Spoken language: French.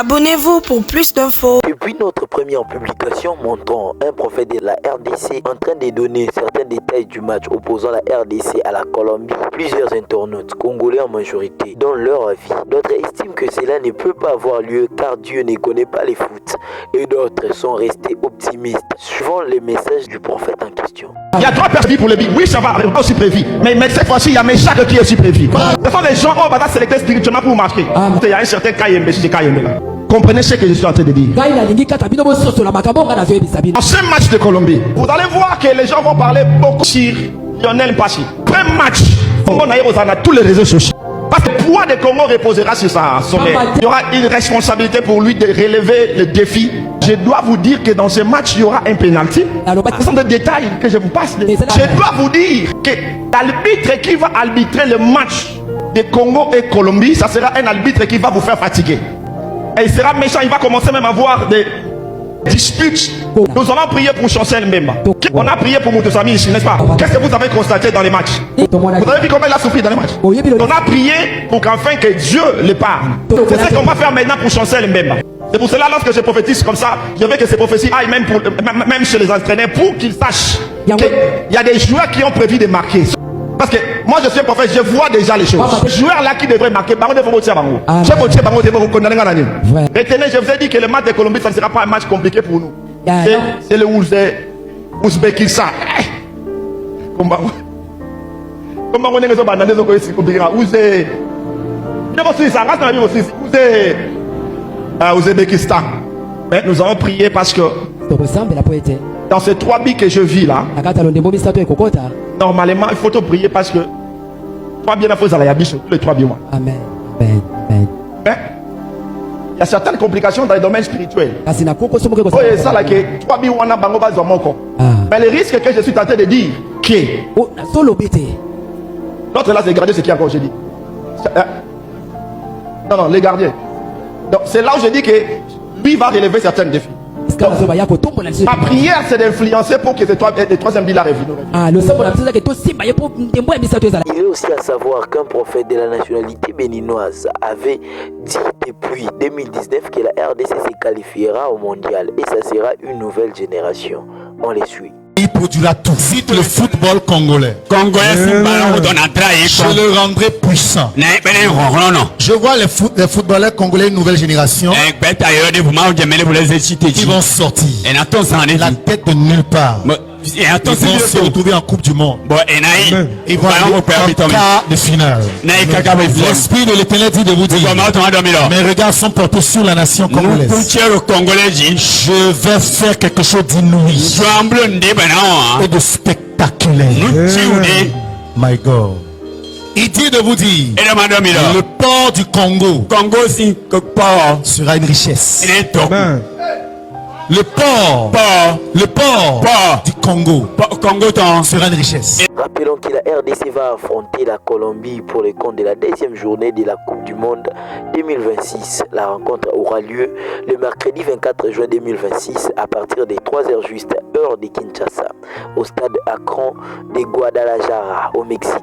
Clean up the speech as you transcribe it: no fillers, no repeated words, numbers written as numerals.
Abonnez-vous pour plus d'infos. Depuis notre première publication montrant un prophète de la RDC en train de donner certains détails du match opposant la RDC à la Colombie, plusieurs internautes congolais en majorité donnent leur avis. D'autres estiment que cela ne peut pas avoir lieu car Dieu ne connaît pas les foot. Et d'autres sont restés optimistes suivant les messages du prophète en question. Il y a 3 personnes pour le but. Oui, ça va aussi prévu. Mais cette fois-ci, il y a Meshach qui est aussi prévu. Ce sont des gens qui vont sélecter spirituellement pour marquer. Il y a un certain Kayembe, c'est Kayembe là. Comprenez ce que je suis en train de dire. En ce match de Colombie, vous allez voir que les gens vont parler beaucoup sur Lionel Passi. Premier match, on a tous les réseaux sociaux. Parce que le poids de Congo reposera sur sa sommet. Il y aura une responsabilité pour lui de relever le défi. Je dois vous dire que dans ce match, il y aura un pénalty. Ce sont des détails que je vous passe. Je dois vous dire que l'arbitre qui va arbitrer le match de Congo et Colombie, ça sera un arbitre qui va vous faire fatiguer. Et il sera méchant, il va commencer même à avoir des disputes. Nous allons prier pour Chancel Mbemba. On a prié pour Moutoussami ici, n'est-ce pas? Qu'est-ce que vous avez constaté dans les matchs? Vous avez vu comment il a souffert dans les matchs? On a prié pour qu'enfin que Dieu le parle. C'est ce qu'on va faire maintenant pour Chancel Mbemba. C'est pour cela, lorsque je prophétise comme ça, je veux que ces prophéties aillent même chez les entraîneurs pour qu'ils sachent qu'il y a des joueurs qui ont prévu de marquer. Parce que moi je suis un prophète, je vois déjà les choses. Les joueurs là qui devraient marquer, retenez, je vous ai dit que le match de Colombie, ça ne sera pas un match compliqué pour nous. C'est le Ouzbékistan. Comment on est Ouzbékistan. Mais nous avons prié parce que dans ces 3 billes que je vis là, normalement il faut te prier parce que 3 billes les 3 billes. Amen. Mais il y a certaines complications dans les domaines spirituels. Mais le risque que je suis tenté de dire que l'autre là c'est garder ce qui a encore je dis. Non, les gardiens. Donc c'est là où je dis que lui va relever certains défis. Ma prière c'est d'influencer pour que les 3e billes reviennent. Il est aussi à savoir qu'un prophète de la nationalité béninoise avait dit depuis 2019 que la RDC se qualifiera au mondial et ça sera une nouvelle génération. On les suit. Il produira tout. Cite le football congolais. Je le rendrai puissant. Je vois les footballeurs congolais, une nouvelle génération, qui vont sortir la tête de nulle part. Ils vont se retrouver en Coupe du Monde. Ils vont aller en quart de finale. L'esprit de l'Éternel dit de vous dire: mes regards sont portés sur la nation congolaise. Je vais faire quelque chose d'inouï et de spectaculaire. My God. Il dit de vous dire: le port du Congo sera une richesse. Le port du Congo sera une richesse. Rappelons que la RDC va affronter la Colombie pour le compte de la 10e journée de la Coupe du Monde 2026. La rencontre aura lieu le mercredi 24 juin 2026 à partir des 3h juste, heure de Kinshasa, au stade Akron de Guadalajara, au Mexique.